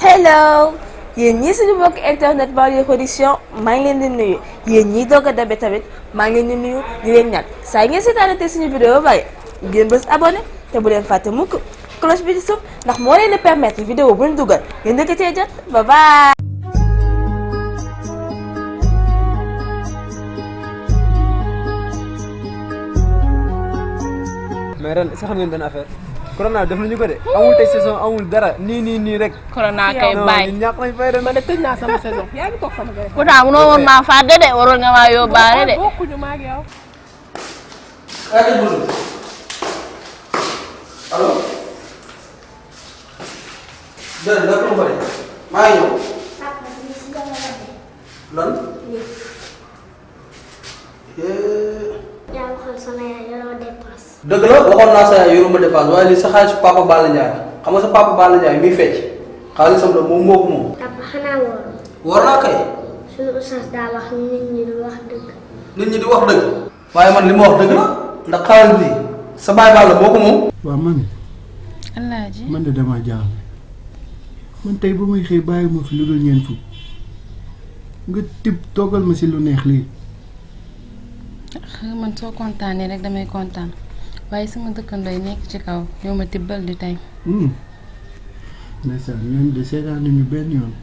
hello yéen ñii suñu mbokk internet Baol Production maa ngi leen di nuyu yéen ñii doog a dabe tamit maa ngi leen di nuyu di leen ñaan saa ngeen seetaanate suñu vidéo ba pare ngeen bës abonné te bu leen fàtte mukk cloche bi ci suuf ndax moo leen di permettre vidéo bu ñu dugal ngeen dëkk cee jot ba bye. mais ren est-ce que xam ngeen benn affaire corona def nañu ko de amul tey saison amul dara nii rek. corona kay bàyyi non ñàkk nañ fay ren. man de tëj naa sama saison yaa ngi toog sama gars yi. pourtant mënoo woon maa fàtte de waroon nga maa yóbbaale de. bokkuñu ma ak yow. allo. jërëjëf naka la ko de maa ngi ñëw. lan. yaa waxoon sama yaay yoroo dépense. dëgg la waxoon naa sa yaay yoruma dépense waaye li sa xaalis papa Balla Ndiaye xam nga sa papa Balla Ndiaye miy fecc xaalisam la moom moo ko moom. papa xanaa wóor. war naa kay. suñu ustaas daa wax nit ñi di wax dëgg. nit ñi di wax dëgg. waaye man li ma wax dëgg la ndax xaalis bi sa baay Balla moo ko moom. waaw man Alaaji man de damaa jaaxle man tey ba may xëy bàyyi ma fi lu dul ñeent fukk nga tib toggal ma si lu neex lii. man soo kontaanee rek damay kontaan waaye sama dëkkandoo yi nekk ci kaw yow ma tibbal di tey ndeysaan ñoom de seetaan nañu benn yoon.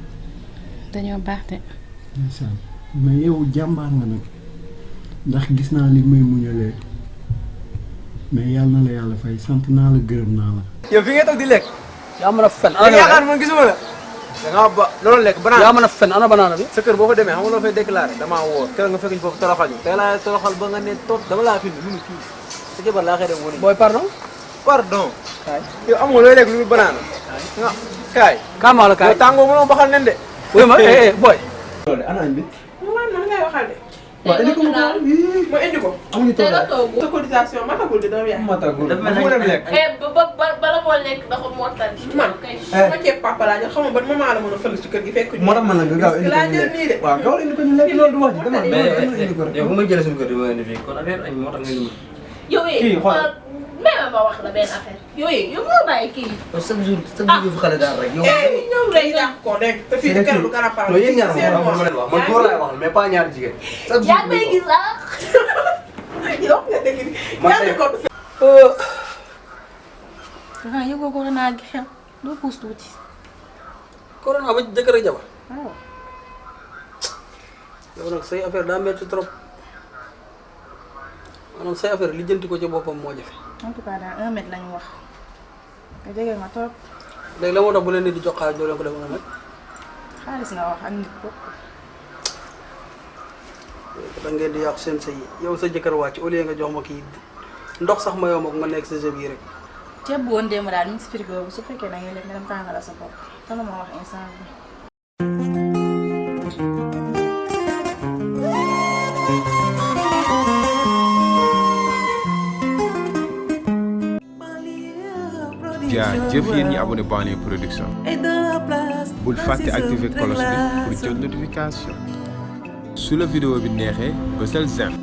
dañoo baax de. ndeysaan mais yow jàmbaar nga nag ndax gis naa li may muñalee mais yàlla na la yàlla fay sant naa la gërëm naa la. yow fi ngay toog di lekk. yaa mën a fen. da nga yaakaar man gisuma la. da ngaa ba loolu lekk banaan. yaa mën a fen ana banaana bi. sa kër boo fa demee xam nga loo fay déclaré damaa wóor keroog nga fekk ñu foofu toroxal ñu. tey laa toroxal ba nga ne toog dama laa fi mu ngi fii sa jabar laa xëy dem wóor booy pardon. pardon. kaay yow amoo looy lekk lu muy banaan. nga kaay. kaamaa la kaay. yow tàngoo mënoo baxal nen de. oui ma booy. loolu ana añ bi. man ngay waxal de. waaw indi ko ma indi ko. amuñu toog daal. sa cotisation matagul di doom yaay. matagul dafa dem lekk. bala moo lekk dafa mottali. man sama ceeb papa laa jël xam nga ban moment la mën a fël ci kër gi fekk. moo tax man la nga gaaw indi ko laa ñu jël lekk nii de. waaw gaaw indi ko ñu lekk loolu du wax ji dama indi ko rek. yow bu ma jëlee suñu kër di ma indi fii kon affaire añ moo tax nga indi. yow kii xool même ma wax la benn affaire. yooyu yow moo bàyyi kii. chaque jour fu xale daal rek yow. ñëw rek yàq ko dégg te fii kër du garab non yéen ñaar ma leen wax man góor laay wax mais pas ñaari jigéen. yaa ngi may gis ah. yow nga dégg ni ñaari ko. ah yëgoo corona gi xew doo puus tuuti. corona ba jëkkër ak jabar. yow nag say affaire daa metti trop maanaam say affaire lijjanti ko ci boppam moo jafe. en tout cas daal 1 mètre lañu wax nga jege nga trop. léegi la moo tax bu leen nit di jox xaalis doo leen ko def nga nag. xaalis nga wax ak nit ko. da ngeen di yàq seen sëy yow sa jëkkër wàcc au lieu nga jox ma kii ndox sax ma yow ma ko nga nekk sa jëb yi rek. ceeb bu woon démb daal mi ngi si frigo bi su fekkee da ngay lekk nga dem tàngala sa bopp te la ma wax instant bi. jaajëf yéen ñi abonné Baol Production bul fàtte activer cloche bi pour jot notification su la vidéo bi neexee bësal j'aime